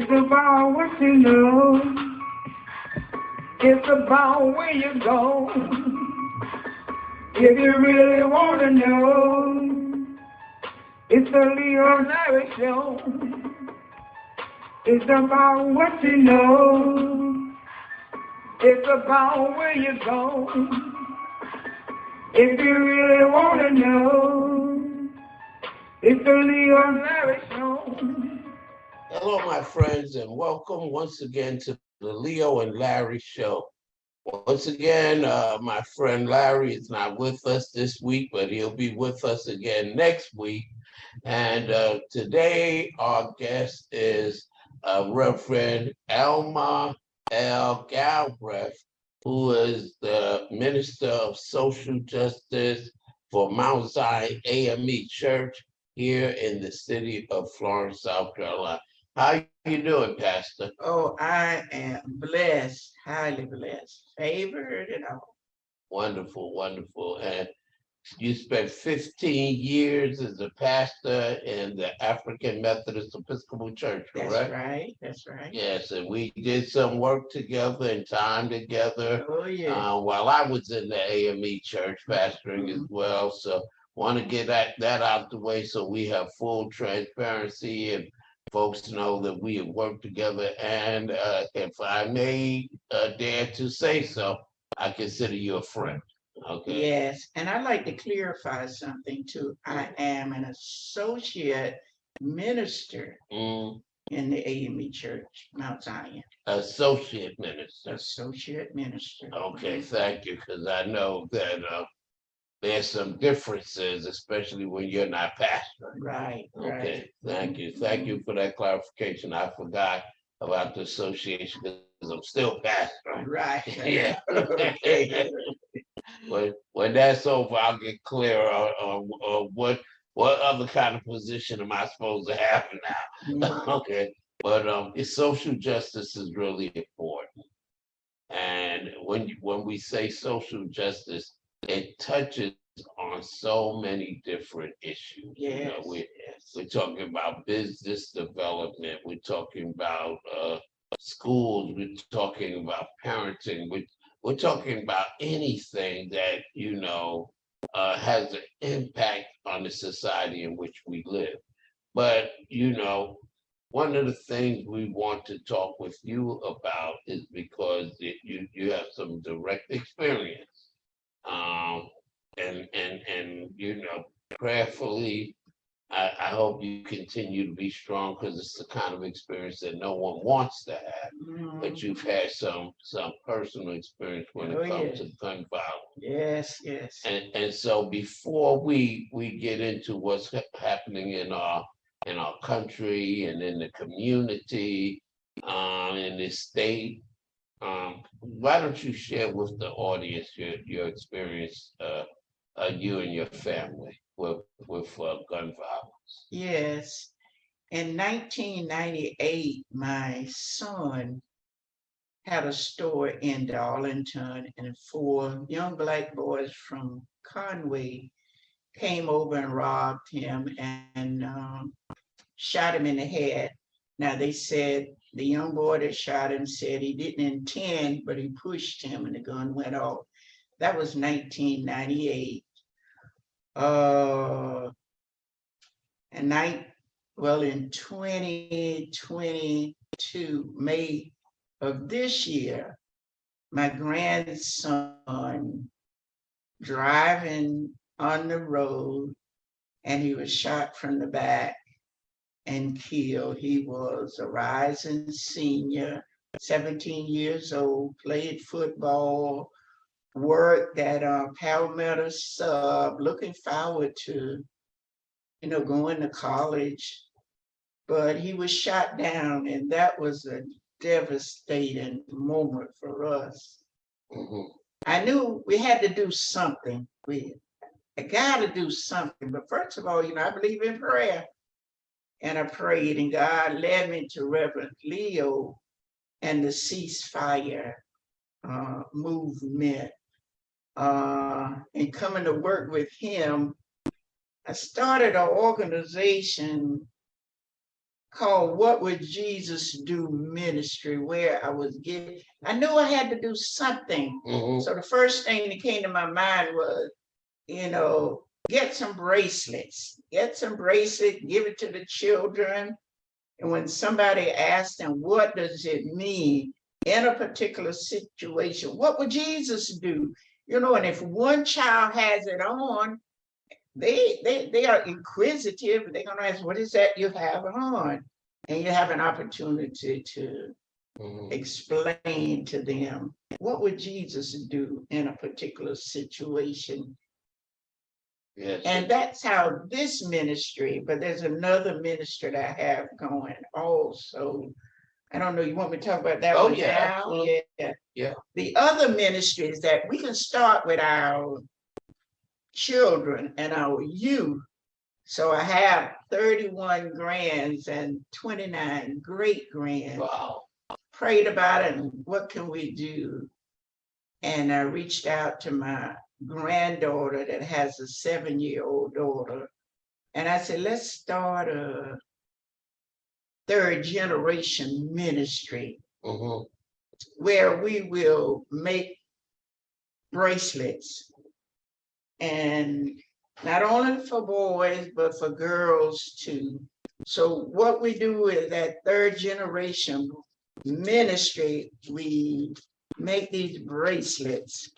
It's about what you know. It's about where you go. If you really want to know, it's the Leo Larry Show. It's about what you know. It's about where you go. If you really want to know, it's the Leo Larry Show. Hello, my friends, and welcome once again to the Leo and Larry Show. Once again, my friend Larry is not with us this week, but he'll be with us again next week. And today, our guest is Reverend Elma L. Galbreath, who is the Minister of Social Justice for Mount Zion AME Church here in the city of Florence, South Carolina. How you doing, Pastor? Oh, I am blessed, highly blessed, favored and all. Wonderful, wonderful. And you spent 15 years as a pastor in the African Methodist Episcopal Church, correct? That's right, that's right. Yes, and we did some work together and time together Oh, yeah. while I was in the AME church pastoring as well. So want to get that out the way so we have full transparency and folks know that we have worked together. And if I may dare to say so, I consider you a friend. Okay. Yes, and I'd like to clarify something too. I am an associate minister Mm, in the AME Church, Mount Zion. associate minister. Associate minister. Okay, thank you, because I know that there's some differences, especially when you're not pastor. Right, Okay, right. thank you. Thank you for that clarification. I forgot about the association because I'm still pastor. Right. Yeah. Okay. When that's over, I'll get clear on what other kind of position am I supposed to have now? Okay, but it's social justice is really important, and when we say social justice, it touches on so many different issues. Yes, We're talking about business development. We're talking about schools. We're talking about parenting. We're talking about anything that has an impact on the society in which we live. But one of the things we want to talk with you about is because you have some direct experience, and prayerfully, I hope you continue to be strong because it's the kind of experience that no one wants to have. But you've had some personal experience when Oh, it comes yes. to gun violence. Yes. And so before we get into what's happening in our country and in the community, in this state, why don't you share with the audience your experience, you and your family with gun violence? Yes. In 1998, my son had a store in Darlington, and 4 young black boys from Conway came over and robbed him and shot him in the head. Now, they said the young boy that shot him said he didn't intend, but he pushed him and the gun went off. That was 1998. In 2022, May of this year, my grandson driving on the road, and he was shot from the back and killed. He was a rising senior, 17 years old, played football, worked at Palmetto Sub, looking forward to, going to college. But he was shot down, and that was a devastating moment for us. Mhm. I knew we had to do something. I got to do something. But first of all, I believe in prayer. And I prayed, and God led me to Reverend Leo and the ceasefire movement. And coming to work with him, I started an organization called What Would Jesus Do Ministry, where I knew I had to do something. So the first thing that came to my mind was, get some bracelets, give it to the children. And when somebody asked them, what does it mean in a particular situation? What would Jesus do? And if one child has it on, they are inquisitive. They're going to ask, what is that you have on? And you have an opportunity to explain to them, what would Jesus do in a particular situation? Yes. And that's how this ministry, but there's another ministry that I have going also. I don't know, you want me to talk about that one now? Absolutely. Yeah. The other ministry is that we can start with our children and our youth. So I have 31 grands and 29 great grands. Wow. Prayed about it and what can we do? And I reached out to my granddaughter that has a 7-year-old daughter. And I said, let's start a third generation ministry where we will make bracelets, and not only for boys, but for girls too. So what we do is that third generation ministry, we make these bracelets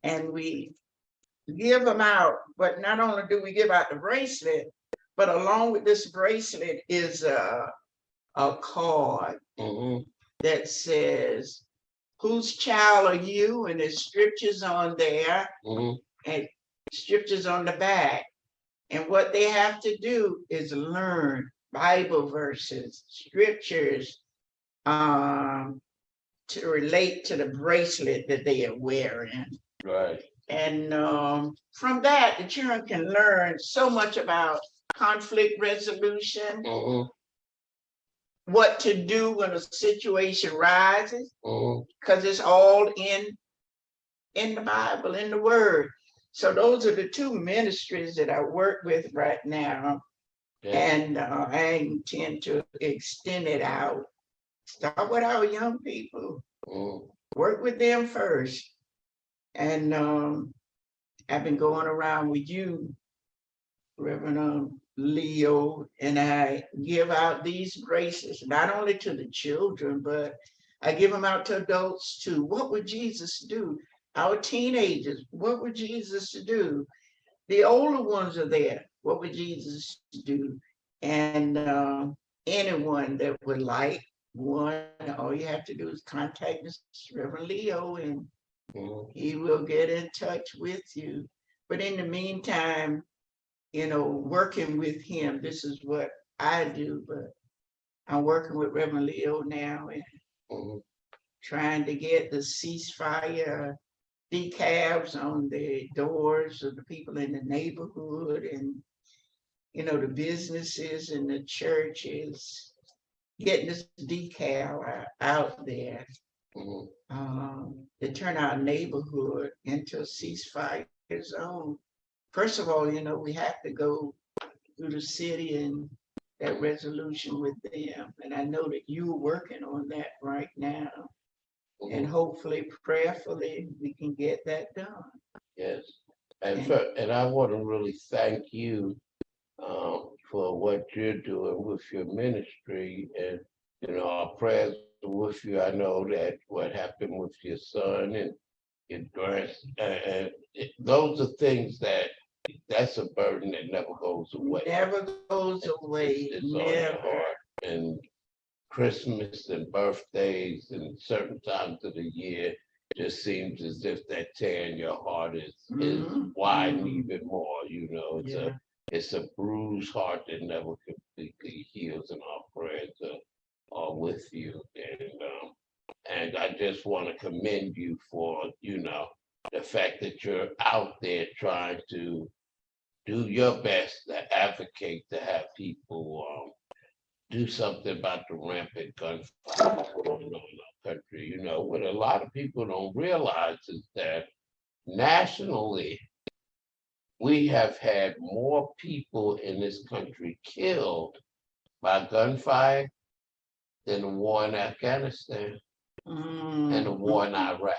and we give them out. But not only do we give out the bracelet, but along with this bracelet is a card that says, whose child are you? And there's scriptures on there and scriptures on the back. And what they have to do is learn Bible verses, scriptures to relate to the bracelet that they are wearing. Right. And from that, the children can learn so much about conflict resolution, what to do when a situation rises, because it's all in the Bible, in the Word. So those are the two ministries that I work with right now. Yeah. And I intend to extend it out. Start with our young people. Work with them first. And I've been going around with you, Reverend Leo, and I give out these bracelets, not only to the children, but I give them out to adults too. What would Jesus do? Our teenagers, what would Jesus do? The older ones are there. What would Jesus do? And anyone that would like one, all you have to do is contact this Reverend Leo and he will get in touch with you. But in the meantime, working with him, this is what I do, but I'm working with Reverend Leo now and trying to get the ceasefire decals on the doors of the people in the neighborhood and, the businesses and the churches, getting this decal out there to turn our neighborhood into a ceasefire zone. First of all, we have to go through the city and that resolution with them. And I know that you're working on that right now. And hopefully, prayerfully, we can get that done. Yes. And I want to really thank you for what you're doing with your ministry. And, our prayers are with you. I know that what happened with your son and your grandson, those are things that's a burden that never goes away. Never goes away. It's never. On your heart. And Christmas and birthdays and certain times of the year just seems as if that tear in your heart is widened even more. It's a bruised heart that never completely heals, and our prayers are with you. And I just want to commend you for the fact that you're out there trying to do your best to advocate to have people do something about the rampant gun violence going on in our country. What a lot of people don't realize is that nationally, we have had more people in this country killed by gunfire than the war in Afghanistan and the war in Iraq.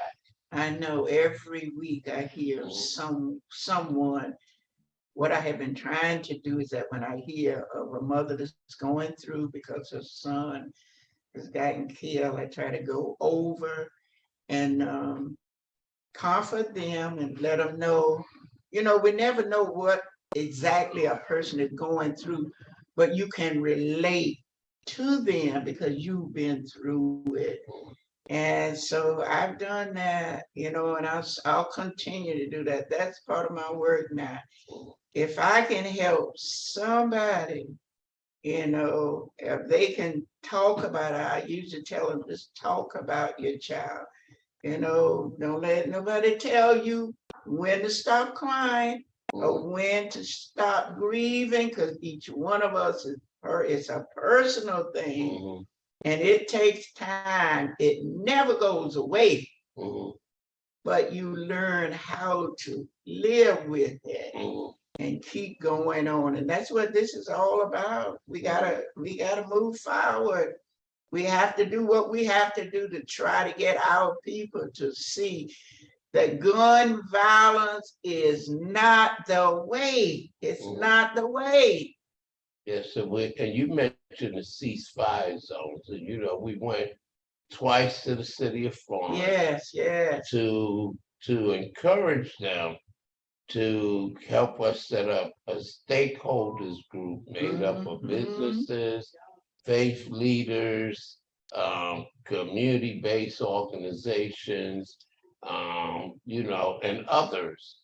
I know every week I hear someone. What I have been trying to do is that when I hear of a mother that's going through because her son has gotten killed, I try to go over and comfort them and let them know, we never know what exactly a person is going through, but you can relate to them because you've been through it. And so I've done that, and I'll continue to do that. That's part of my work now. If I can help somebody, if they can talk about it, I usually tell them, just talk about your child. Don't let nobody tell you when to stop crying or when to stop grieving, because each one of us it's a personal thing, and it takes time. It never goes away, but you learn how to live with it and keep going on, and that's what this is all about. We gotta move forward. We have to do what we have to do to try to get our people to see that gun violence is not the way. It's not the way. Yes, so and you mentioned the ceasefire zones, and we went twice to the city of Florence. Yes. To encourage them to help us set up a stakeholders group made up of businesses, faith leaders, community-based organizations, and others,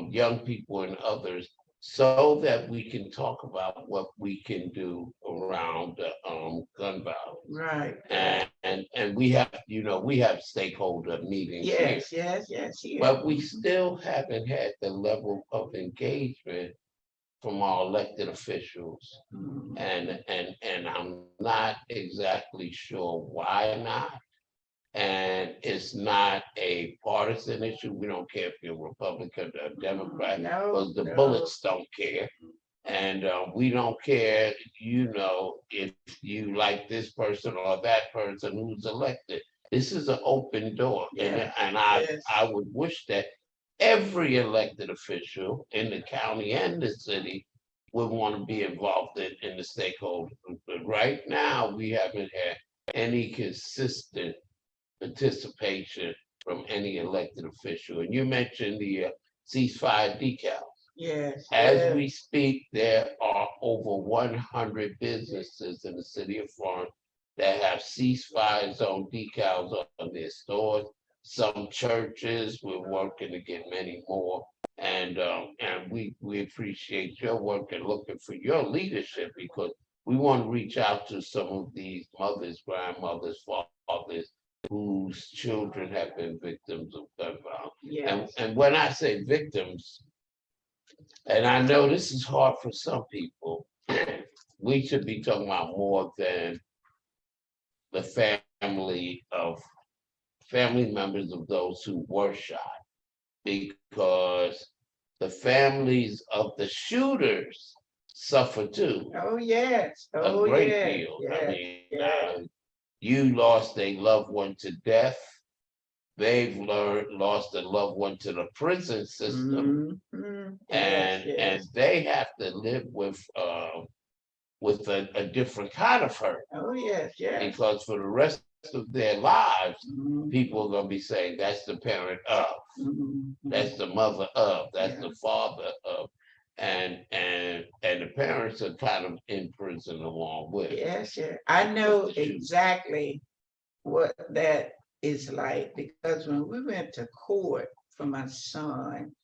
young people and others, so that we can talk about what we can do around gun violence. Right. And we have stakeholder meetings here. Yes. But we still haven't had the level of engagement from our elected officials. And I'm not exactly sure why not. And it's not a partisan issue. We don't care if you're Republican or Democrat, because the bullets don't care. And we don't care, if you like this person or that person who's elected. This is an open door. And I would wish that every elected official in the county and the city would want to be involved in the stakeholders. But right now, we haven't had any consistent participation from any elected official. And you mentioned the ceasefire decals. Yes. As we speak, there are over 100 businesses in the city of Florence that have ceasefire zone decals on their stores. Some churches, we're working to get many more. And we appreciate your work and looking for your leadership, because we want to reach out to some of these mothers, grandmothers, fathers, whose children have been victims of gun violence. Yes. And when I say victims, and I know this is hard for some people, we should be talking about more than the family members of those who were shot, because the families of the shooters suffer too. Oh, yes. A great deal. I mean, you lost a loved one to death. They've lost a loved one to the prison system, and they have to live with a different kind of hurt. Oh, yes. Because for the rest of their lives, people are gonna be saying that's the parent of, that's the mother of, that's the father of, and the parents are kind of in prison along with. Yes. I know exactly what that is like, because when we went to court for my son,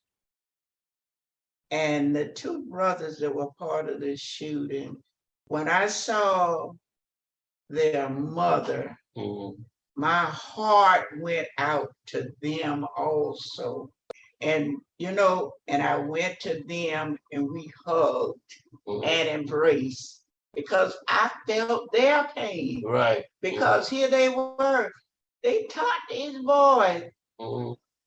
and the two brothers that were part of the shooting, when I saw their mother, my heart went out to them also. And I went to them and we hugged and embraced, because I felt their pain. Right. Because here they were. They taught these boys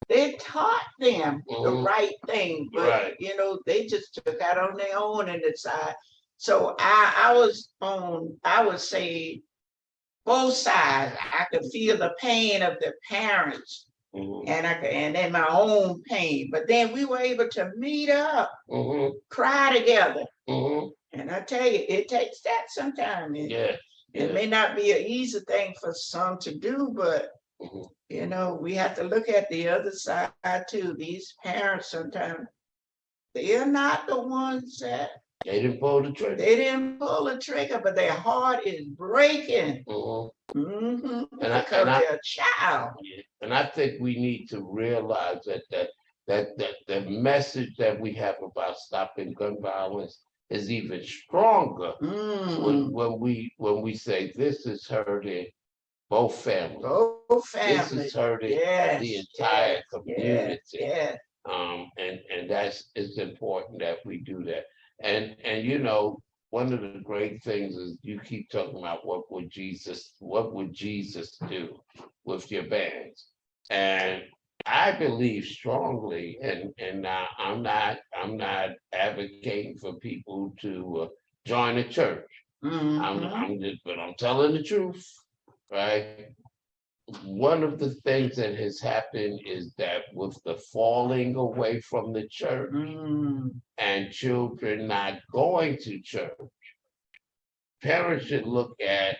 they taught them the Mhm. right thing, but Right. you know, they just took out on their own and decided. So I was on, I would say both sides. I could feel the pain of the parents Mhm. and and then my own pain. But then we were able to meet up, Mhm. cry together. Mhm. And I tell you, it takes that sometimes. Yeah. It may not be an easy thing for some to do, but Mhm. you know, we have to look at the other side too. These parents sometimes they're not the ones that They didn't pull the trigger. they didn't pull the trigger, but their heart is breaking. Mhm. Because And I they're a child. Yeah. And I think we need to realize that the message that we have about stopping gun violence is even stronger Mm. when we say this is hurting both families. Both This is families. hurting Yes. the entire Yes. community. Yes. And that's it's important that we do that. And you know, one of the great things is you keep talking about what would Jesus do with your bands? And I believe strongly, and I'm not advocating for people to join a church. Mhm. But I'm telling the truth, right? One of the things that has happened is that with the falling away from the church Mm. and children not going to church, parents should look at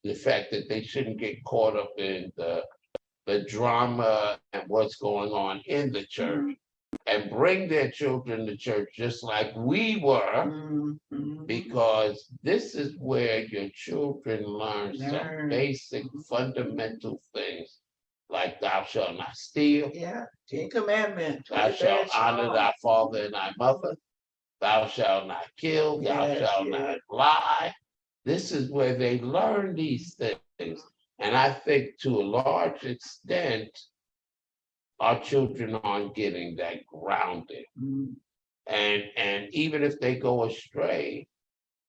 the fact that they shouldn't get caught up in the drama and what's going on in the church and bring their children to church just like we were, Mhm. because this is where your children learn some Learn. basic fundamental things like thou shalt not steal, Yeah. 10 Commandments. thou shalt honor thy father and thy mother, thou shalt not kill, thou Yes. shalt Yes. not lie. This is where they learn these things. And I think to a large extent, our children aren't getting that grounded. Mm. And even if they go astray,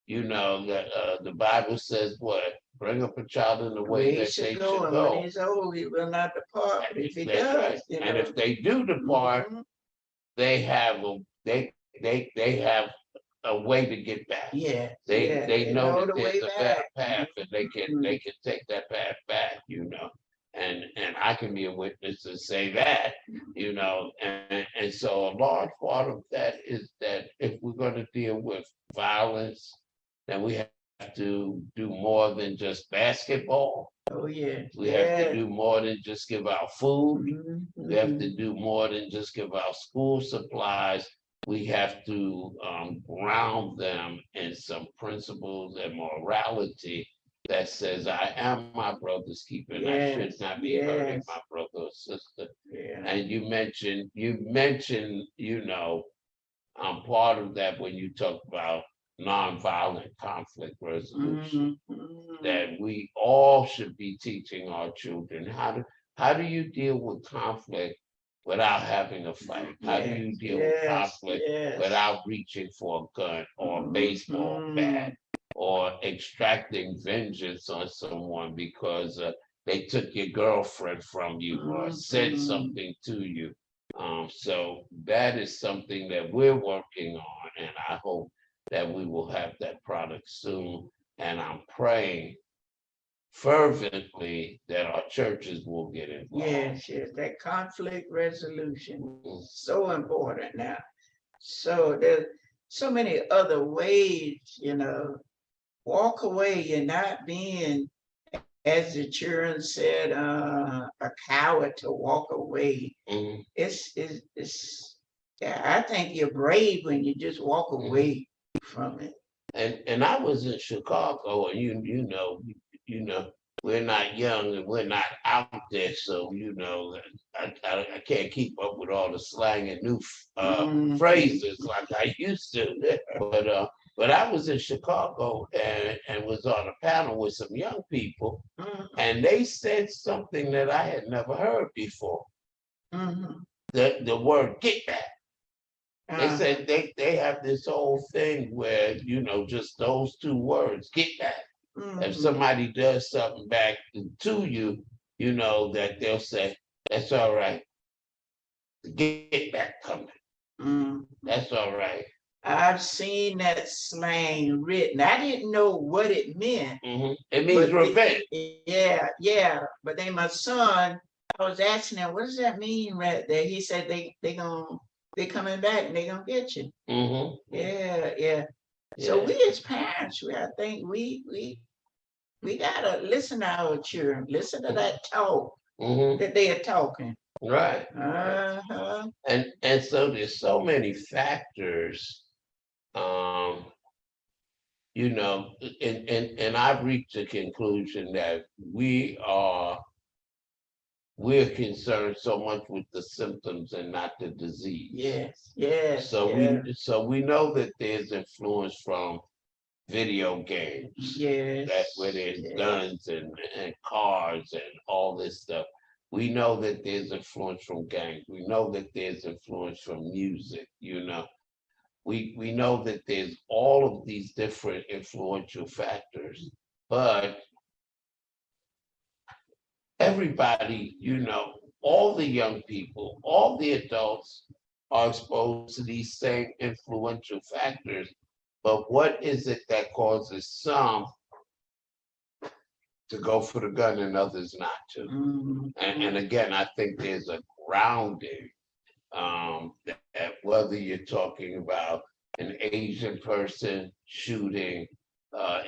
you know, the Bible says what? Bring up a child in the way Where he that should they go, should and when go. he's old, he will not depart. But if he That's right. does, you And know. if they do depart, Mhm. they have a they have a way to get back. Yeah. They know that the way there's a better back. path and Mhm. they can take that path back, you know. And I can be a witness to say that, you know, and so a large part of that is that if we're going to deal with violence, then we have to do more than just basketball. Oh yeah. We have to do more than just give out food. We have to Mhm. do more than just give out school supplies. We have to ground them in some principles and morality that says, I am my brother's keeper and I should Yes. not be hurting Yes. my brother or sister. Yeah. And you mentioned, you know, part of that when you talk about nonviolent conflict resolution, that we all should be teaching our children how do you deal with conflict without having a fight? How do you deal with conflict Yes. without reaching for a gun or a baseball bat or extracting vengeance on someone because they took your girlfriend from you or said something to you? So that is something that we're working on, and I hope that we will have that product soon. And I'm praying fervently that our churches will get involved. Yes. That conflict resolution Mhm. is so important now. So there's so many other ways, you know. Walk away. You're not being, as the children said, a coward to walk away. Mhm. It's yeah, I think you're brave when you just walk away from it. And I was in Chicago, and you know, we're not young and we're not out there, so you know, I can't keep up with all the slang and new phrases like I used to. But I was in Chicago and was on a panel with some young people, and they said something that I had never heard before. The word "get back." They said they have this whole thing where, you know, just those two words, get back. If somebody does something back to you, you know, that they'll say, That's all right. Get back coming. Mm. That's all right. I've seen that slang written. I didn't know what it meant. It means revenge. Yeah. But then my son, I was asking him, what does that mean right there? He said they coming back and they gonna get you. Yeah. So we as parents, I think we gotta listen to our children, listen to that talk that they are talking. Right. Uh-huh. And so there's so many factors, you know, and I've reached the conclusion that we're concerned so much with the symptoms and not the disease. Yes. So we know that there's influence from video games. That where there's guns and cars and all this stuff. We know that there's influence from gangs. We know that there's influence from music, you know. We know that there's all of these different influential factors, but everybody, you know, all the young people, all the adults are exposed to these same influential factors. But what is it that causes some to go for the gun and others not to? And again, I think there's a grounding that whether you're talking about an Asian person shooting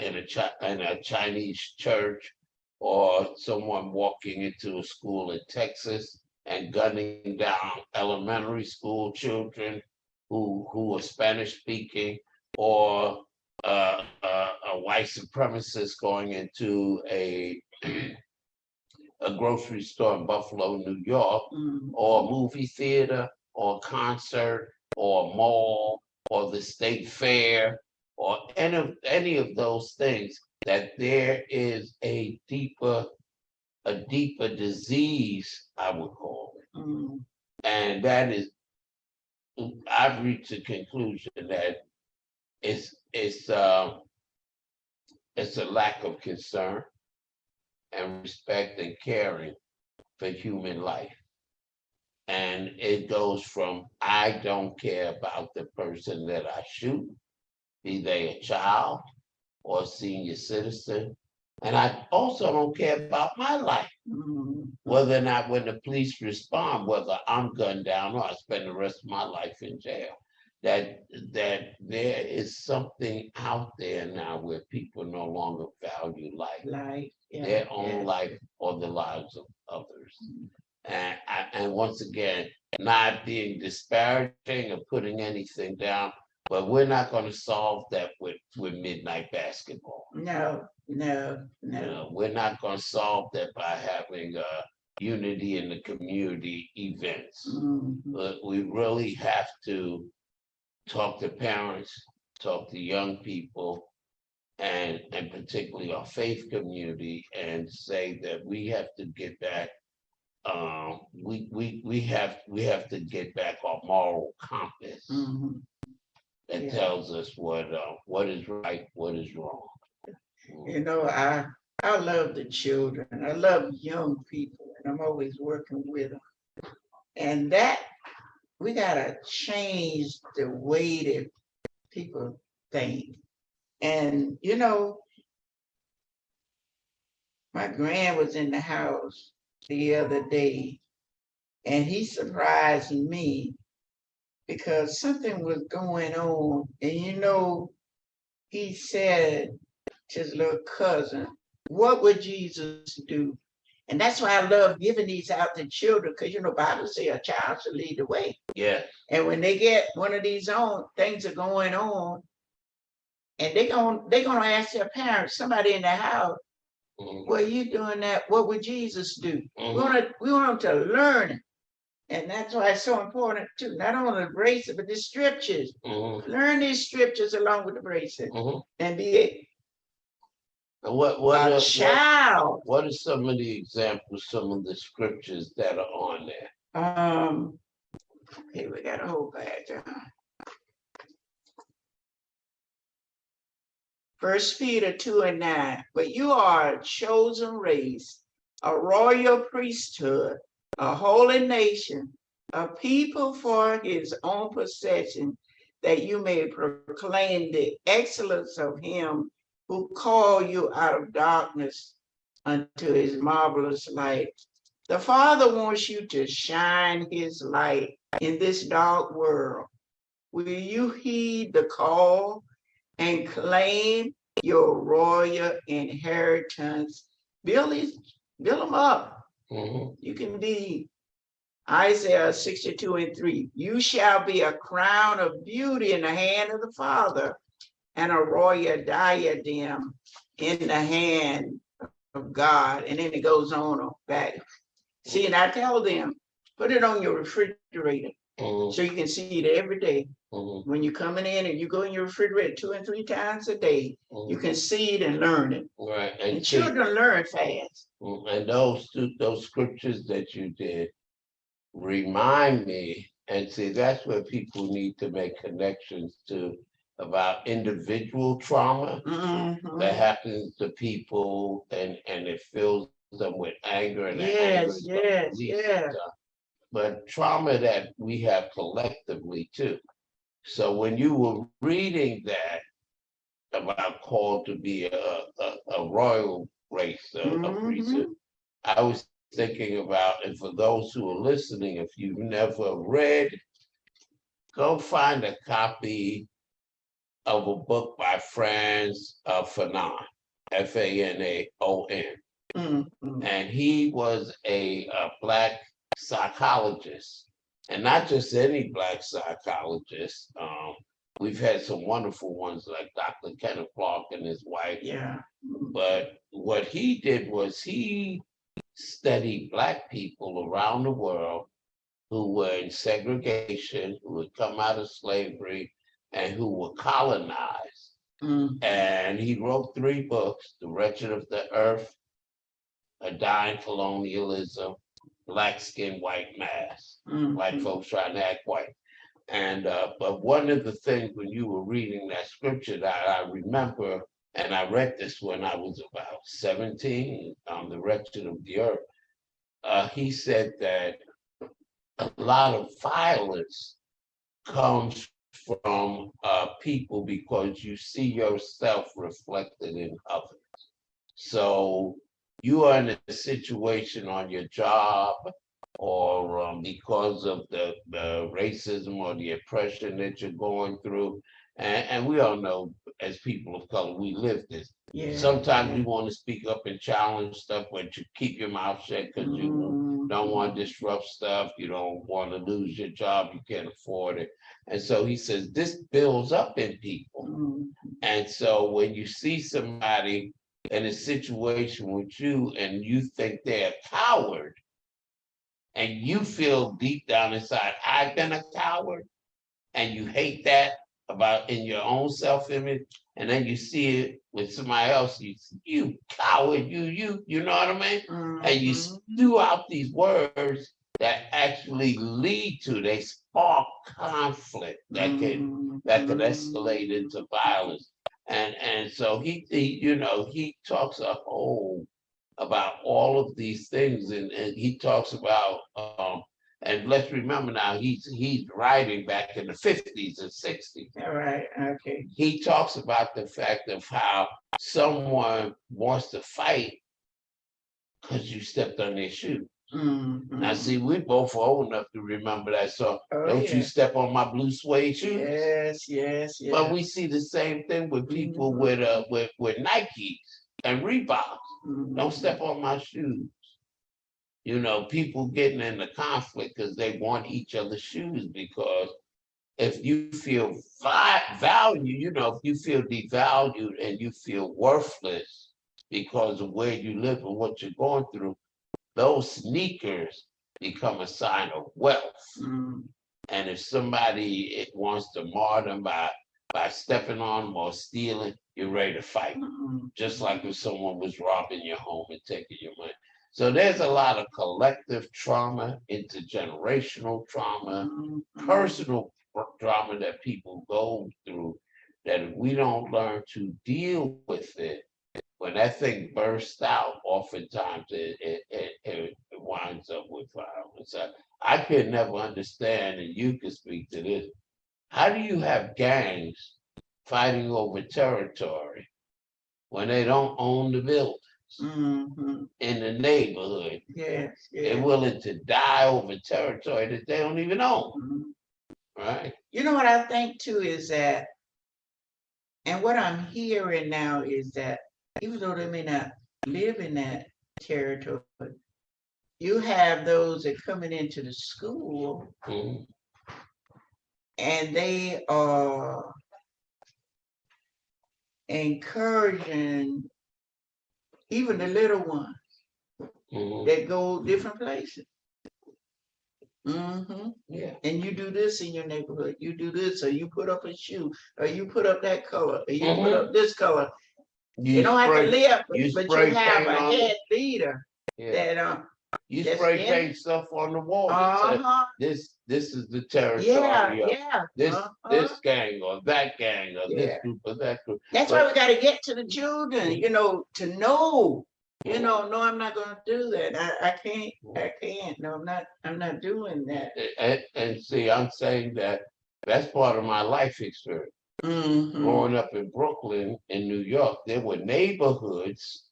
in a Chinese church, or someone walking into a school in Texas and gunning down elementary school children who are Spanish speaking, or a white supremacist going into a grocery store in Buffalo, New York, or a movie theater, or a concert, or a mall, or the state fair, or any of those things, that there is a deeper disease, I would call it. And that is, I've reached a conclusion that it's a lack of concern and respect and caring for human life. And it goes from, I don't care about the person that I shoot, be they a child or a senior citizen. And I also don't care about my life, whether or not when the police respond, whether I'm gunned down or I spend the rest of my life in jail. That there is something out there now where people no longer value life, their own life or the lives of others. And once again, not being disparaging or putting anything down, but we're not going to solve that with midnight basketball. No. We're not going to solve that by having unity in the community events. But we really have to talk to parents, talk to young people, and particularly our faith community, and say that we have to get back. We have to get back our moral compass that tells us what is right, what is wrong. You know, I love the children. I love young people, and I'm always working with them. And that we gotta change the way that people think. And you know, my grand was in the house the other day, and he surprised me because something was going on. And you know, he said to his little cousin, what would Jesus do? And that's why I love giving these out to children, because you know, Bible says a child should lead the way. Yeah. And when they get one of these on, things are going on, and they're gonna ask their parents, somebody in the house, well, you doing that, what would Jesus do? We want them to learn it. And that's why it's so important too, not only the bracelet, but the scriptures. Learn these scriptures along with the bracelet. And be a child. What are some of the examples, some of the scriptures that are on there? Okay, we got a whole bag. 1 Peter 2:9. But you are a chosen race, a royal priesthood, a holy nation, a people for his own possession, that you may proclaim the excellence of him who called you out of darkness unto his marvelous light. The Father wants you to shine his light in this dark world. Will you heed the call and claim your royal inheritance? Build them up. Mhm. You can be Isaiah 62:3. You shall be a crown of beauty in the hand of the Father, and a royal diadem in the hand of God. And then it goes on back. See, and I tell them, put it on your refrigerator so you can see it every day. When you're coming in and you go in your refrigerator 2 and 3 times a day, you can see it and learn it. Right. And children learn fast. And those scriptures that you did remind me, and see, that's where people need to make connections to about individual trauma that happens to people, and it fills them with anger, and the anger is released and stuff. But trauma that we have collectively too. So when you were reading that about called to be a royal race, a priesthood, I was thinking about, and for those who are listening, if you've never read, go find a copy of a book by Franz Fanon, Fanaon. And he was a Black psychologist, and not just any Black psychologist. We've had some wonderful ones like Dr. Kenneth Clark and his wife. Yeah. But what he did was he studied Black people around the world who were in segregation, who had come out of slavery, and who were colonized. And he wrote 3 books: The Wretched of the Earth, A Dying Colonialism, Black Skin, White Mask, White folks trying to act white. And but one of the things when you were reading that scripture that I remember, and I read this when I was about 17, The Wretched of the Earth, he said that a lot of violence comes from people because you see yourself reflected in others. So you are in a situation on your job, or because of the racism or the oppression that you're going through. And we all know, as people of color, we live this. Sometimes you want to speak up and challenge stuff, but you keep your mouth shut because you don't want to disrupt stuff. You don't want to lose your job. You can't afford it. And so he says this builds up in people. And so when you see somebody in a situation with you and you think they're a coward, and you feel deep down inside, I've been a coward, and you hate that about in your own self-image, and then you see it with somebody else, you coward, you know what I mean? And you spew out these words that actually lead to, they spark conflict that can escalate into violence. And so he talks a whole about all of these things, and he talks about and let's remember now he's writing back in the 50s and 60s. All right, okay. He talks about the fact of how someone wants to fight because you stepped on their shoe. Now see, we both are old enough to remember that song. Don't you step on my blue suede shoes. Yes. But we see the same thing with people with Nikes and Reeboks. Don't step on my shoes. People getting into conflict because they want each other's shoes, because if you feel value, if you feel devalued and you feel worthless because of where you live and what you're going through, those sneakers become a sign of wealth. And if somebody wants to mar them by stepping on them or stealing, you're ready to fight. Just like if someone was robbing your home and taking your money. So there's a lot of collective trauma, intergenerational trauma, personal trauma that people go through, that if we don't learn to deal with it, when that thing bursts out, oftentimes it winds up with violence. I can never understand, and you can speak to this. How do you have gangs fighting over territory when they don't own the building in the neighborhood? Yes, They're yes. willing to die over territory that they don't even own, Mhm. right? You know what I think too is that, and what I'm hearing now is that even though they may not live in that territory, you have those that coming into the school Mhm. and they are encouraging even the little ones Mhm. that go different places. Yeah. And you do this in your neighborhood, you do this, or you put up a shoe, or you put up that color, or you put up this color. You You don't have to spray, live, you but you spray have paint a on head leader yeah. that You that's spray in. paint stuff on the wall that says Uh-huh. this is the territory Yeah, of yeah. this gang or that gang or this Yeah. group or that group. That's why we got to get to the children, you know, to know, you Mhm. know, no, I'm not going to do that. I can't. No, I'm not doing that. And see, I'm saying that that's part of my life experience. Growing up in Brooklyn, in New York, there were neighborhoods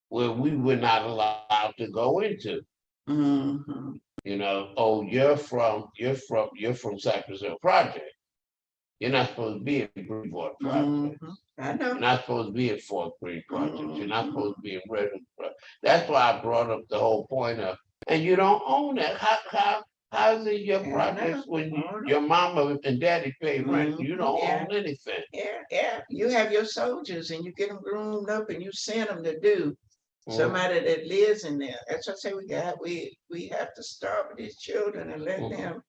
where we were not allowed to go into. You know, oh, you're from Cypress Hill Project. You're not supposed to be in Greenport Project. I know. You're not supposed to be in Fort Greene Project. You're not supposed to be in Redwood Project. That's why I brought up the whole point of, and you don't own it. How's it your projects when your mama and daddy pay rent? You don't own anything. Yeah. You have your soldiers and you get them groomed up and you send them to do somebody that lives in there. That's what I say we have to start with these children and let them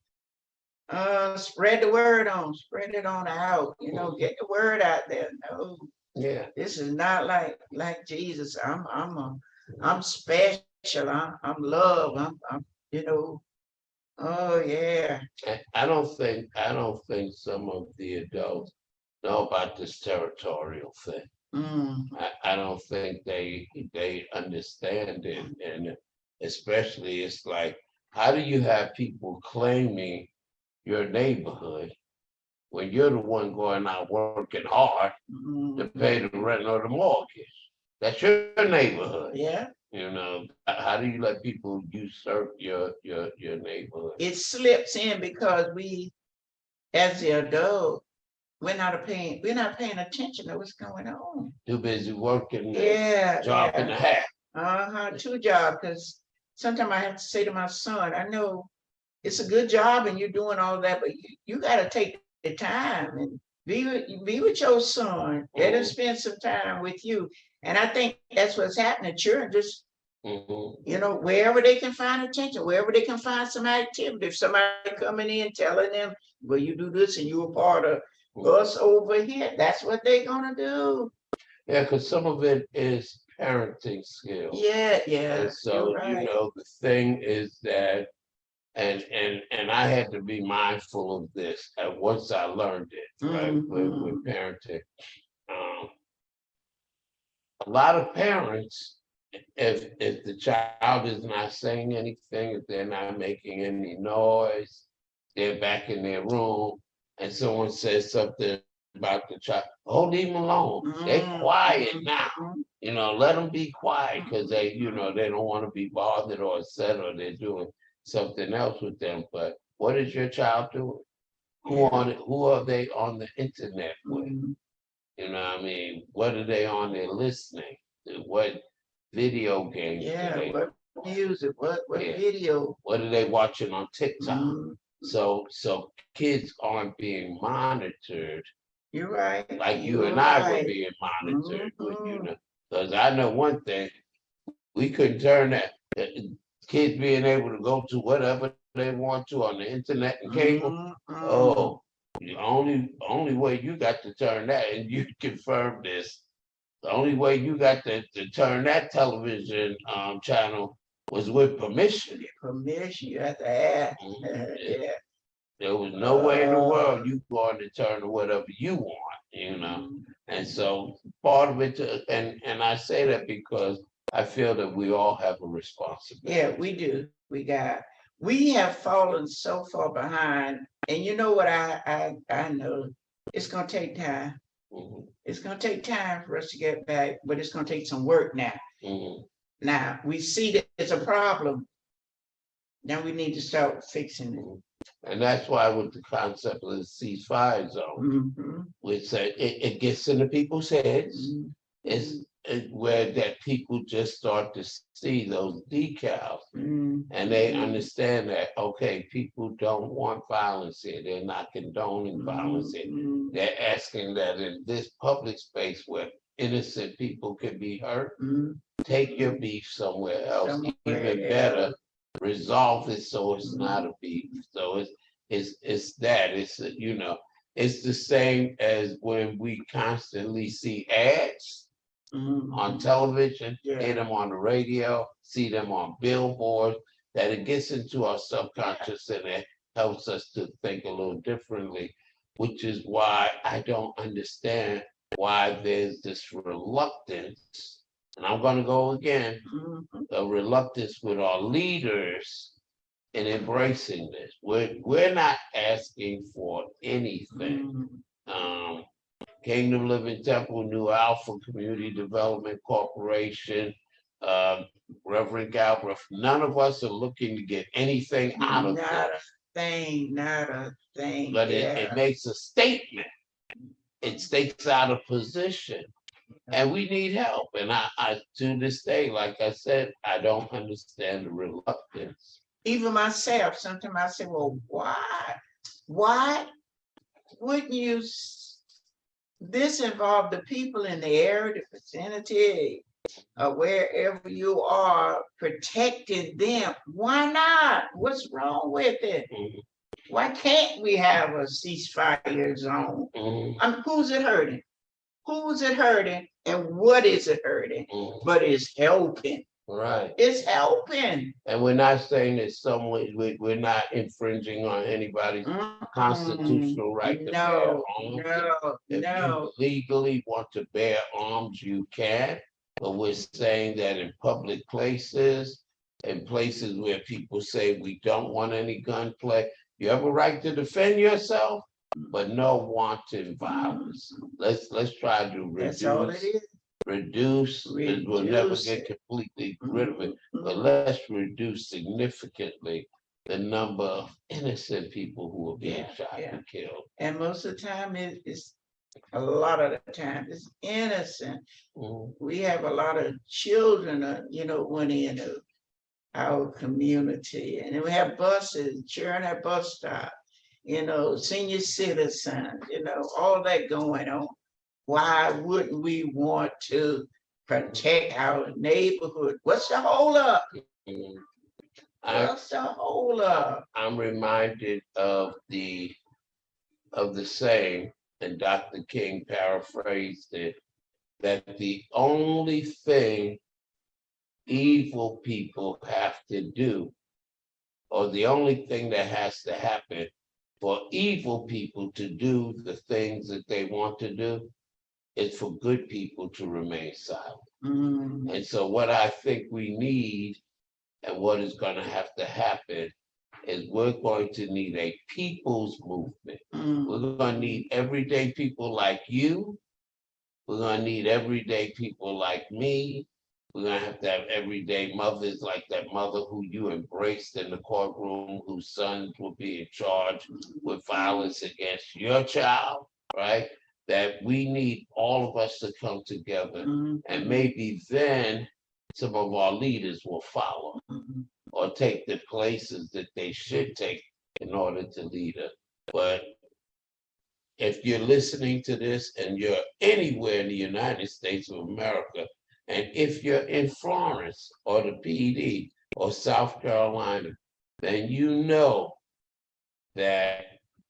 spread the word spread it on out, you know, get the word out there. No, this is not like Jesus. I'm special. I'm love. I'm you know. Oh yeah. I don't think some of the adults know about this territorial thing. I don't think they understand it, and especially it's like, how do you have people claiming your neighborhood when you're the one going out working hard to pay the rent or the mortgage? That's your neighborhood. Yeah. You know, how do you let people usurp your neighborhood? It slips in because we, as the adult, we're not paying attention to what's going on. Too busy working job and a half. 2 jobs, because sometimes I have to say to my son, I know it's a good job and you're doing all that, but you got to take the time and be with your son. Let him spend some time with you. And I think that's what's happening. Children just, you know, wherever they can find attention, wherever they can find some activity. If somebody coming in telling them, well, you do this and you're a part of us over here, that's what they're gonna do. Yeah, because some of it is parenting skills. Yeah. And so, right. you know, the thing is that, and I had to be mindful of this once I learned it, right, with parenting. A lot of parents, if the child is not saying anything, if they're not making any noise, they're back in their room, and someone says something about the child, oh, leave them alone. They're quiet now. You know, let them be quiet because they, you know, they don't want to be bothered or upset, or they're doing something else with them. But what is your child doing? Who are they on the internet with? You know what I mean? What are they on there listening? What video games? What music? What video? What are they watching on TikTok? So kids aren't being monitored. You're right. Like you and I were being monitored, you know. Because I know one thing, we couldn't turn that. Kids being able to go to whatever they want to on the internet and cable. Oh, the only way you got to turn that, and you confirm this, the only way you got to turn that television channel was with permission. Permission, you have to ask. There was no way in the world you going to turn to whatever you want, you know. And so part of it, and I say that because I feel that we all have a responsibility. Yeah, we do. We have fallen so far behind. And you know what I know? It's gonna take time. Mhm, It's gonna take time for us to get back, but it's gonna take some work now. mhm. Now we see that it's a problem. Now we need to start fixing it. And that's why with the concept of the ceasefire zone, Mm-hmm. which it gets into people's heads, Mm-hmm. it's where that people just start to see those decals and they understand that, okay, people don't want violence here. They're not condoning violence here. Mm-hmm. They're asking that in this public space where innocent people can be hurt, take your beef somewhere else. Even better, resolve it so it's not a beef. So it's that. It's it's the same as when we constantly see ads on television, hear them on the radio, see them on billboards, that it gets into our subconscious and it helps us to think a little differently, which is why I don't understand why there's this reluctance. And I'm going to go again, the reluctance with our leaders in embracing this. We're not asking for anything. Kingdom Living Temple, New Alpha Community Development Corporation, Reverend Galbreath, none of us are looking to get anything out of this. Not a thing. But it makes a statement. It states out a position. And we need help. And I to this day, like I said, I don't understand the reluctance. Even myself, sometimes I say, well, why wouldn't you? This involved the people in the area, the vicinity, wherever you are, protecting them. Why not? What's wrong with it? Why can't we have a ceasefire zone? Who's it hurting? Who's it hurting? And what is it hurting? But it's helping. Right. It's helping. And we're not saying that we're not infringing on anybody's constitutional right to bear arms. If you legally want to bear arms, you can. But we're saying that in public places, in places where people say we don't want any gunplay, you have a right to defend yourself, but no wanton violence. Let's try to reduce. That's all it is. Reduce, we'll never get completely rid of it, but let's reduce significantly the number of innocent people who are being shot and killed. And most of the time, it's a lot of the time it's innocent. We have a lot of children, went into our community, and we have buses, children at bus stop, senior citizens, all that going on. Why wouldn't we want to protect our neighborhood? What's the hold up? What's the hold up? I'm reminded of the saying, and Dr. King paraphrased it, that the only thing evil people have to do, or the only thing that has to happen for evil people to do the things that they want to do, is for good people to remain silent. And so what I think we need, and what is going to have to happen, is we're going to need a people's movement. We're going to need everyday people like you. We're going to need everyday people like me. We're going to have everyday mothers like that mother who you embraced in the courtroom, whose sons will be charged with violence against your child, right? That we need all of us to come together, and maybe then some of our leaders will follow or take the places that they should take in order to lead us. But if you're listening to this and you're anywhere in the United States of America, and if you're in Florence or the PD or South Carolina, then you know that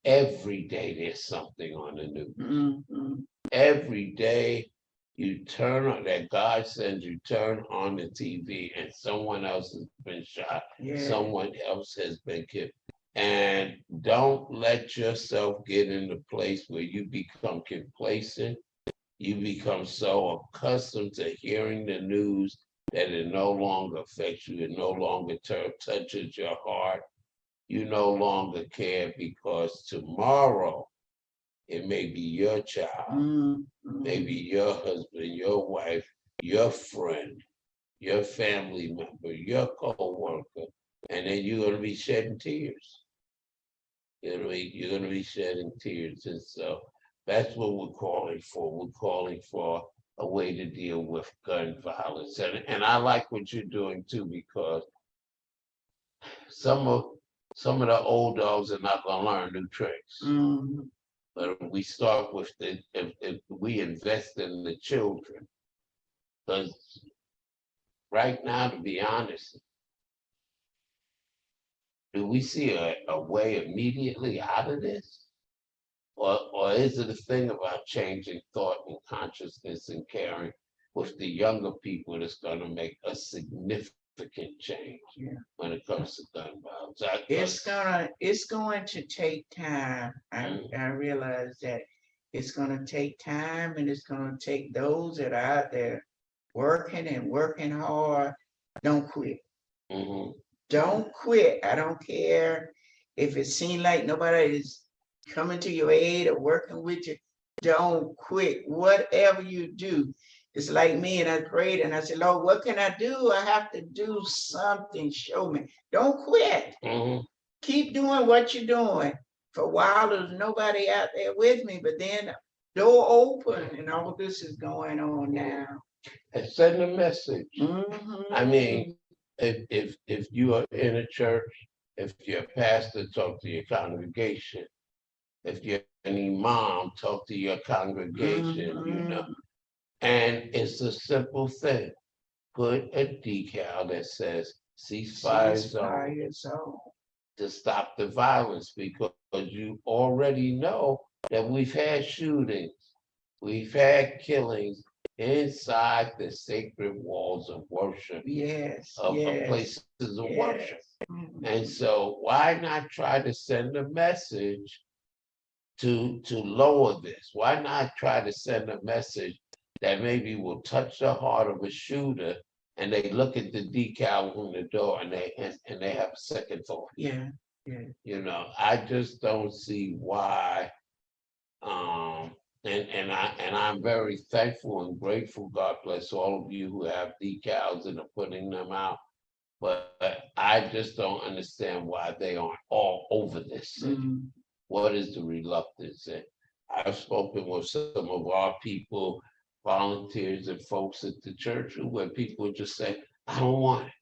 every day there's something on the news. Every day you turn on, that God sends you, turn on the TV and someone else has been shot. Someone else has been killed. And don't let yourself get in the place where you become complacent. You become so accustomed to hearing the news that it no longer affects you, it no longer touches your heart. You no longer care because tomorrow it may be your child, maybe your husband, your wife, your friend, your family member, your co-worker, and then you're going to be shedding tears. You're going to be shedding tears. And so that's what we're calling for. We're calling for a way to deal with gun violence. And I like what you're doing too, because some of the old dogs are not going to learn new tricks. But if we start with if we invest in the children, because right now, to be honest, do we see a way immediately out of this? Or is it a thing about changing thought and consciousness and caring with the younger people that's going to make a significant change when it comes to gun violence? It's going to take time. I realize that it's going to take time, and it's going to take those that are out there working and working hard. Don't quit. Don't quit. I don't care if it seems like nobody is coming to your aid or working with you. Don't quit. Whatever you do, it's like me, and I prayed and I said, Lord, what can I do? I have to do something. Show me. Don't quit. Keep doing what you're doing. For a while, there's nobody out there with me, but then door open and all this is going on now. And send a message. I mean, if you are in a church, if you're a pastor, talk to your congregation. If you're an imam, talk to your congregation, And it's a simple thing. Put a decal that says ceasefire zone to stop the violence, because you already know that we've had shootings, we've had killings inside the sacred walls of worship, of places of worship. And so why not try to send a message to lower this? Why not try to send a message that maybe will touch the heart of a shooter, and they look at the decal on the door and they have a second thought? I just don't see why. And I'm very thankful and grateful. God bless all of you who have decals and are putting them out. But I just don't understand why they aren't all over this city. What is the reluctance? And I've spoken with some of our people, volunteers and folks at the church, where people just say, I don't want it.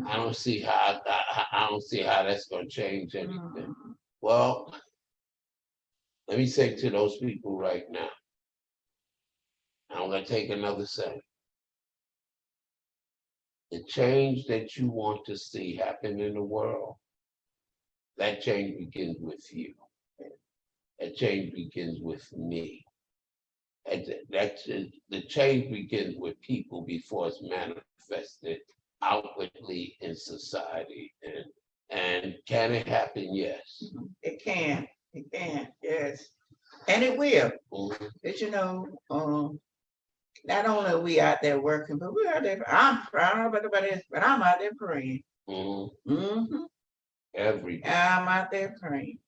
I don't see how that's going to change anything. Well, let me say to those people right now, I'm going to take another second. The change that you want to see happen in the world, that change begins with you. That change begins with me. The change begins with people before it's manifested outwardly in society. And can it happen? Yes. It can, yes. And it will. But not only are we out there working, but we're out there. I don't know about nobody else, but I'm out there praying. Every day. I'm out there praying.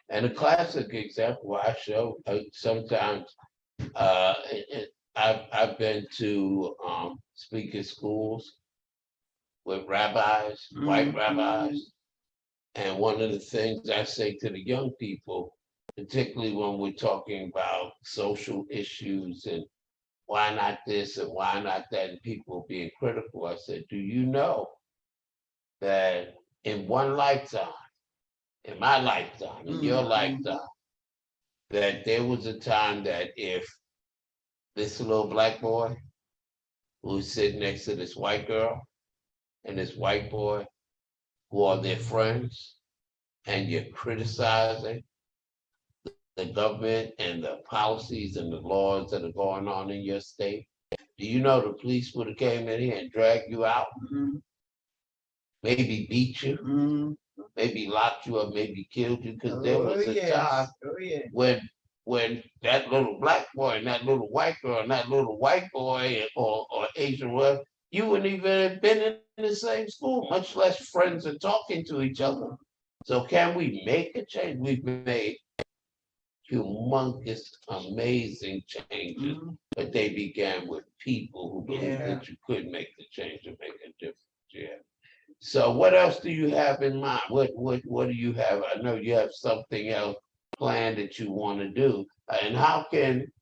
And a classic example I show sometimes, I've been to speaker schools with rabbis, white rabbis. And one of the things I say to the young people, particularly when we're talking about social issues and why not this and why not that, and people being critical, I said, do you know that in one lifetime, in my lifetime, in your lifetime, that there was a time that if this little black boy who was sitting next to this white girl and this white boy who are their friends, and you're criticizing the government and the policies and the laws that are going on in your state, do you know the police would have came in here and dragged you out? Maybe beat you, maybe locked you up, maybe killed you, because there was a time when that little black boy and that little white girl and that little white boy or Asian was, you wouldn't even have been in the same school, much less friends are talking to each other. So can we make a change? We've made humongous, amazing changes, but they began with people who believed that you could make the change and make a difference. Yeah. So what else do you have in mind? What do you have? I know you have something else planned that you want to do. And how can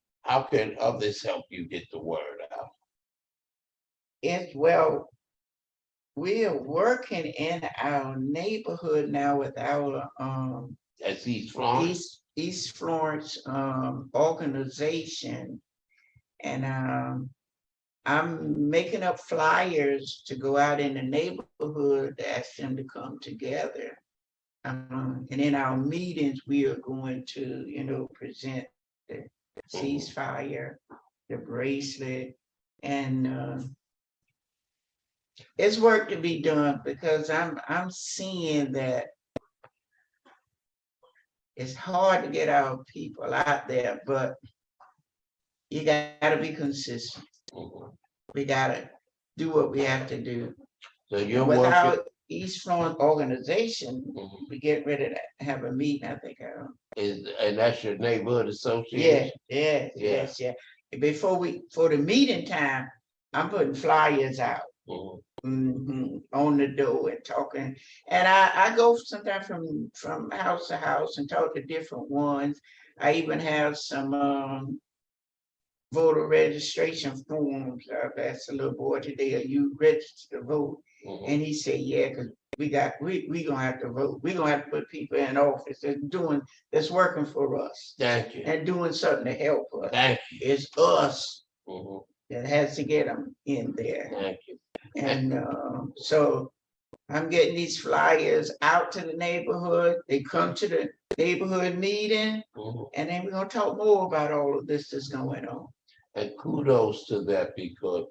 others help you get the word out? Well, we are working in our neighborhood now with our That's East Florence. East Florence organization, and I'm making up flyers to go out in the neighborhood to ask them to come together. And in our meetings, we are going to, present the ceasefire, the bracelet, and it's work to be done because I'm seeing that it's hard to get our people out there, but you got to be consistent. We got to do what we have to do. So you're Without working. East Florence organization, we get ready to have a meeting, I think. And that's your neighborhood association? Yes. For the meeting time, I'm putting flyers out on the door and talking. And I go sometimes from house to house and talk to different ones. I even have some voter registration forms. I asked a little boy today, are you registered to vote? And he said, yeah, because we gonna have to vote. We're gonna have to put people in office that's working for us. Thank you. And doing something to help us. Thank you. It's us that has to get them in there. Thank you. And so I'm getting these flyers out to the neighborhood. They come to the neighborhood meeting, and then we're gonna talk more about all of this that's going on. And kudos to that, because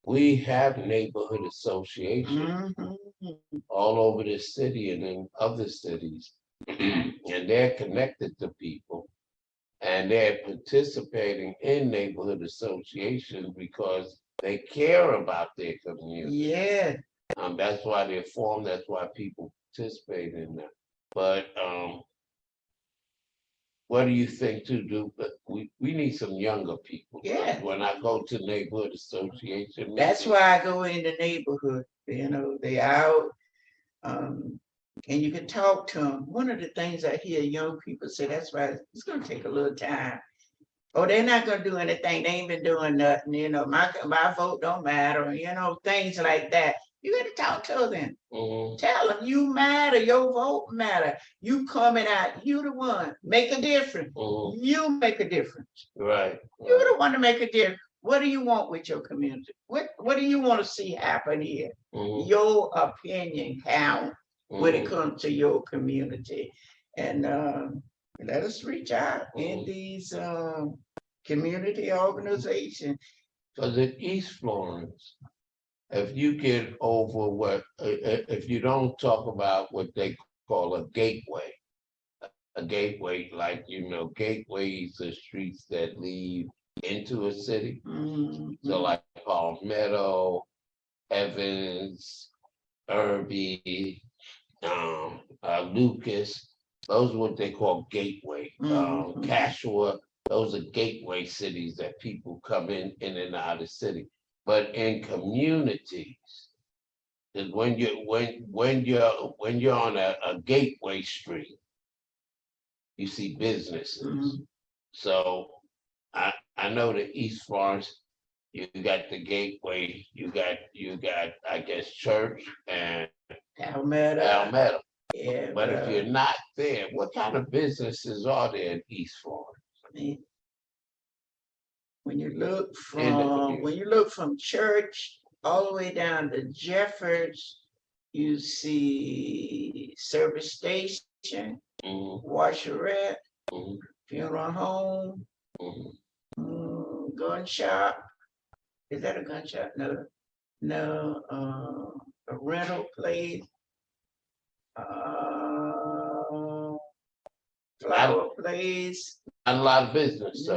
we have neighborhood associations all over the city and in other cities, and they're connected to people, and they're participating in neighborhood associations because they care about their community. Yeah. That's why they're formed. That's why people participate in them. But what do you think to do? But we need some younger people. Yeah. When I go to neighborhood association, that's why I go in the neighborhood. They out, and you can talk to them. One of the things I hear young people say, that's why it's going to take a little time. Oh, they're not going to do anything. They ain't been doing nothing. My vote don't matter. Things like that. You got to talk to them. Tell them you matter. Your vote matter. You coming out. You the one. Make a difference. You make a difference. Right. You're the one to make a difference. What do you want with your community? What do you want to see happen here? Your opinion count when it comes to your community. And let us reach out in these community organizations. Because in East Florence, if you get over if you don't talk about what they call a gateway like, gateways are streets that lead into a city. So like Palmetto, Evans, Irby, Lucas, those are what they call gateway. Cashua, those are gateway cities that people come in and out of the city. But in communities, is when you're on a gateway street, you see businesses. So I know the East Florence, you got the gateway, you got I guess church and Palmetto. Yeah, but if you're not there, what kind of businesses are there in East Florence? When you look from church all the way down to Jeffords, you see service station, washerette, funeral home, gun shop. Is that a gun shop? No, a rental place, flower place. A lot of business. So.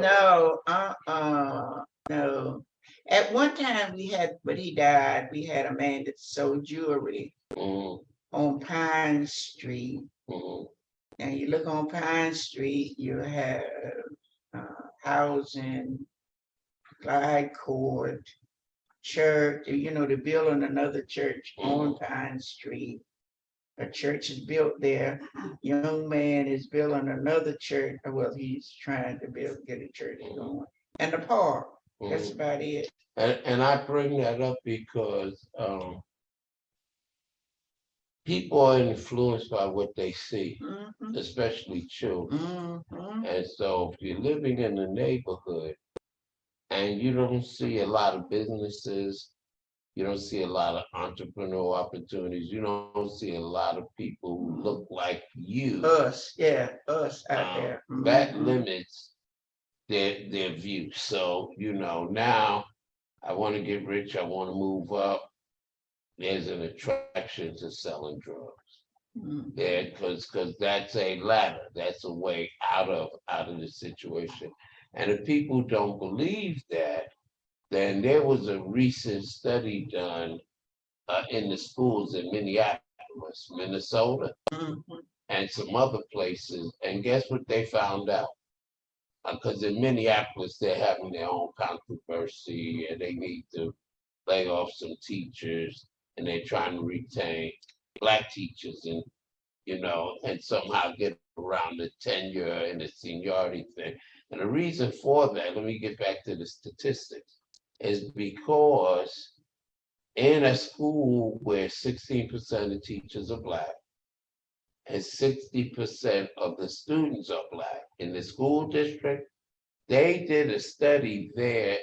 No. At one time we had, but he died, we had a man that sold jewelry on Pine Street. And you look on Pine Street, you have housing, Clyde Court, church, they're building another church on Pine Street. A church is built there. Young man is building another church. Well, he's trying to get a church going. And the park. That's about it. And I bring that up because people are influenced by what they see, especially children. And so if you're living in a neighborhood and you don't see a lot of businesses, you don't see a lot of entrepreneurial opportunities, you don't see a lot of people who look like you. Us out there. That limits their view. So, now I want to get rich, I want to move up. There's an attraction to selling drugs. Yeah, because that's a ladder. That's a way out of the situation. And if people don't believe that, then there was a recent study done in the schools in Minneapolis, Minnesota, and some other places. And guess what they found out? Because in Minneapolis, they're having their own controversy and they need to lay off some teachers and they're trying to retain Black teachers and somehow get around the tenure and the seniority thing. And the reason for that, let me get back to the statistics, is because in a school where 16% of teachers are Black and 60% of the students are Black in the school district, they did a study there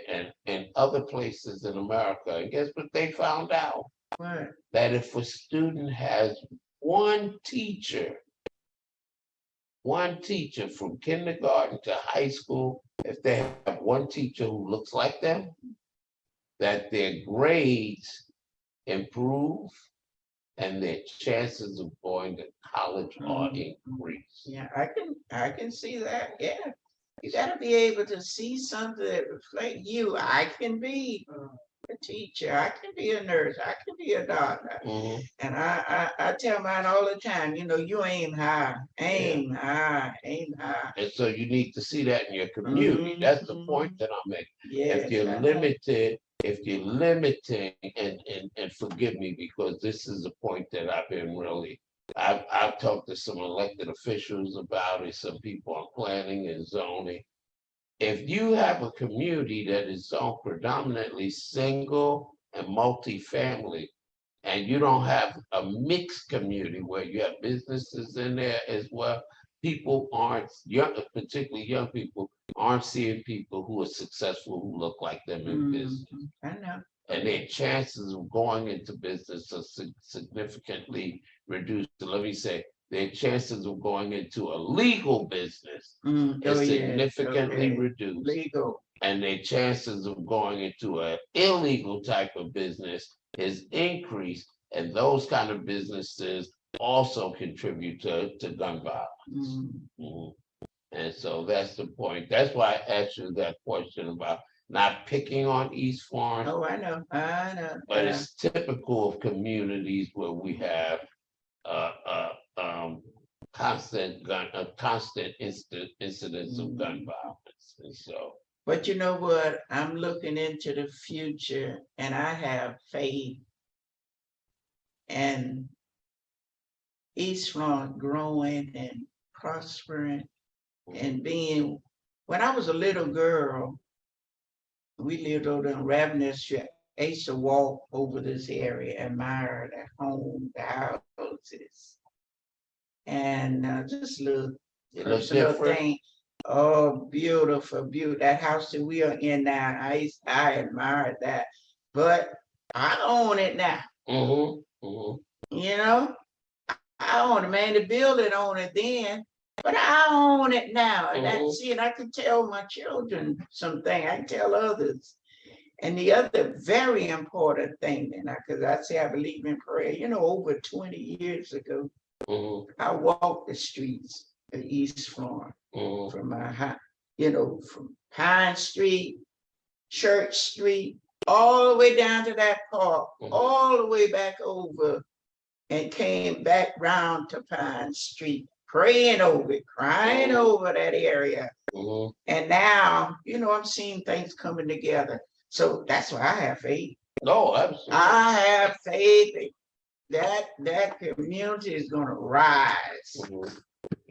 and other places in America. And guess what they found out? Right. That if a student has one teacher from kindergarten to high school, if they have one teacher who looks like them, that their grades improve and their chances of going to college are increased. Yeah, I can see that. Yeah. You gotta be able to see something that reflects you. I can be a teacher, I can be a nurse, I can be a doctor. And I tell mine all the time, you aim high, aim high. And so you need to see that in your community. That's the point that I'm making. Yes, if you're limited, and forgive me because this is a point that I've talked to some elected officials about it, some people on planning and zoning. If you have a community that is zoned predominantly single and multifamily, and you don't have a mixed community where you have businesses in there as well, people aren't, particularly young people, aren't seeing people who are successful who look like them in business. I know. And their chances of going into business are significantly reduced. So let me say, their chances of going into a legal business is significantly reduced. Legal. And their chances of going into an illegal type of business is increased. And those kind of businesses also contribute to gun violence. And so that's the point. That's why I asked you that question about not picking on East Florence. Oh, I know. But it's typical of communities where we have constant incidents of gun violence. And so. But you know what? I'm looking into the future and I have faith in East Florence growing and prospering and being. When I was a little girl, we lived over in Ravenous Street. I used to walk over this area, admire the home, the houses, and just look personal thing. Oh, beautiful, beautiful. That house that we are in now, I admired that. But I own it now. I own it, man. The building owned it then, but I own it now. And that's it. I can tell my children something. I can tell others. And the other very important thing, because I say I believe in prayer, over 20 years ago, I walked the streets of East Florence from my house, from Pine Street, Church Street, all the way down to that park, all the way back over, and came back round to Pine Street, praying over it, crying over that area. And now, you know, I'm seeing things coming together. So that's why I have faith. No, absolutely. I have faith that community is going to rise.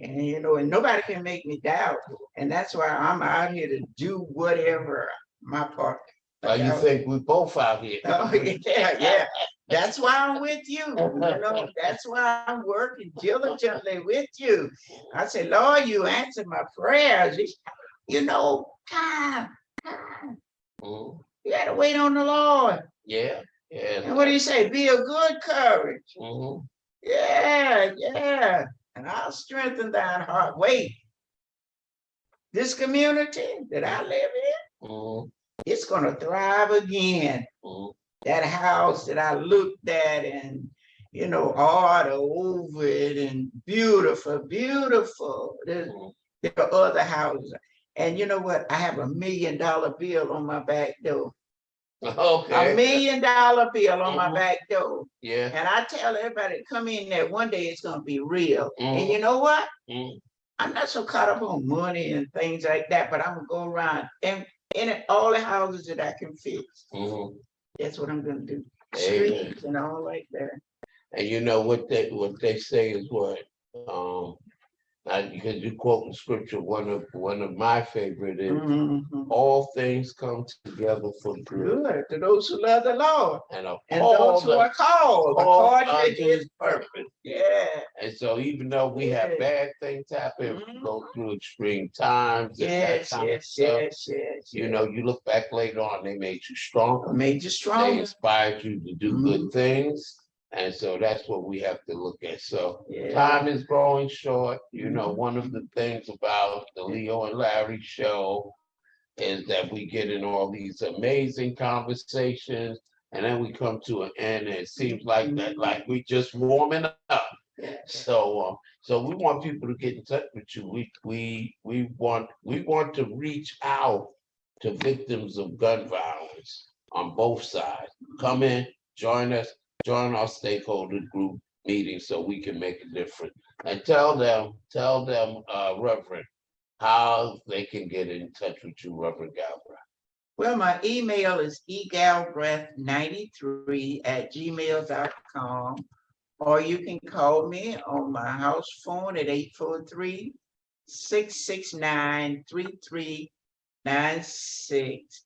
And, you know, and nobody can make me doubt. And that's why I'm out here to do whatever my part. You think we both out here? Oh, yeah. That's why I'm with you. You know, that's why I'm working diligently with you. I say, Lord, you answered my prayers. You know, time. You got to wait on the Lord. Yeah. And what do you say? Be of good courage. Yeah. And I'll strengthen thine heart. Wait. This community that I live in, it's going to thrive again. That house that I looked at and, you know, art over it and beautiful. There are other houses. And you know what? I have $1 million bill on my back door. Okay. $1 million bill on my back door. Yeah. And I tell everybody to come in there, one day it's going to be real. And you know what? I'm not so caught up on money and things like that, but I'm going to go around and in all the houses that I can fix. That's what I'm going to do. Streets and all like that. And you know what they say is what? Because you quote the scripture, one of my favorite is all things come together for good to those who love the Lord and those who are called according to His purpose. Yeah. And so even though we have bad things happen, we go through extreme times. Yes. You know, you look back later on, they made you stronger. They inspired you to do good things. And so that's what we have to look at. So time is growing short. You know, one of the things about the Leo and Larry show is that we get in all these amazing conversations, and then we come to an end, and it seems like that, like we just warming up. So we want people to get in touch with you. We want to reach out to victims of gun violence on both sides. Come in, join us. Join our stakeholder group meeting so we can make a difference. And tell them, Reverend, how they can get in touch with you, Reverend Galbreath. Well, my email is egalbreath93@gmail.com, or you can call me on my house phone at 843-669-3396.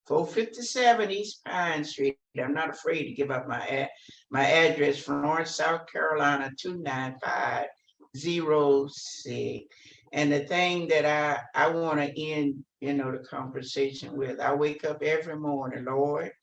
457 East Pine Street. I'm not afraid to give up my address, Florence, South Carolina, 29506. And the thing that I want to end, you know, the conversation with, I wake up every morning, Lord,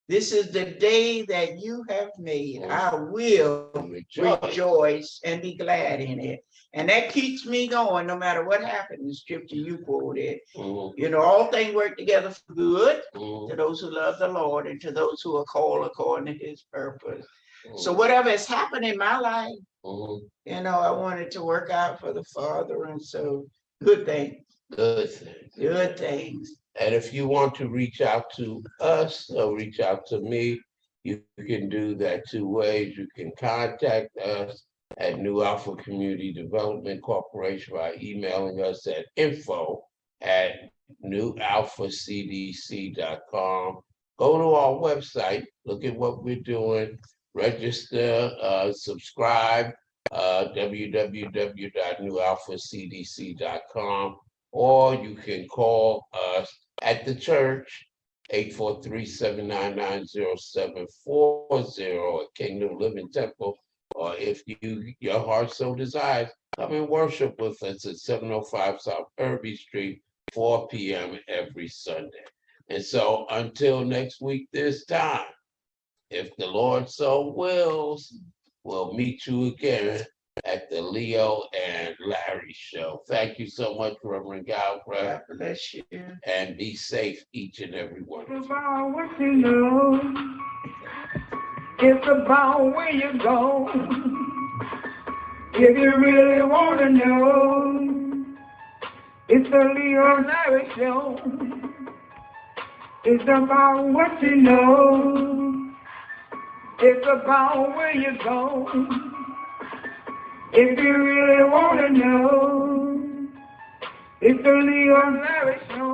this is the day that you have made. I will rejoice and be glad in it. And that keeps me going no matter what happened. The scripture you quoted. You know, all things work together for good to those who love the Lord and to those who are called according to His purpose. So whatever has happened in my life, you know, I want it to work out for the Father. And so good things. Good things. And if you want to reach out to us or reach out to me, you can do that 2 ways. You can contact us at New Alpha Community Development Corporation by emailing us at info@newalphacdc.com. Go to our website, look at what we're doing, register, subscribe, www.newalphacdc.com, or you can call us at the church, 843-799-0740 at Kingdom Living Temple. Or if your heart so desires, come and worship with us at 705 South Irby Street, 4 p.m. every Sunday. And so until next week this time, if the Lord so wills, we'll meet you again at the Leo and Larry show. Thank you so much, Reverend Galbreath. God bless you. And be safe, each and every one. It's about what you know. It's about where you go. If you really want to know, it's the Leo and Larry show. It's about what you know. It's about where you go. If you really want to know, it's the Leo and Larry Show.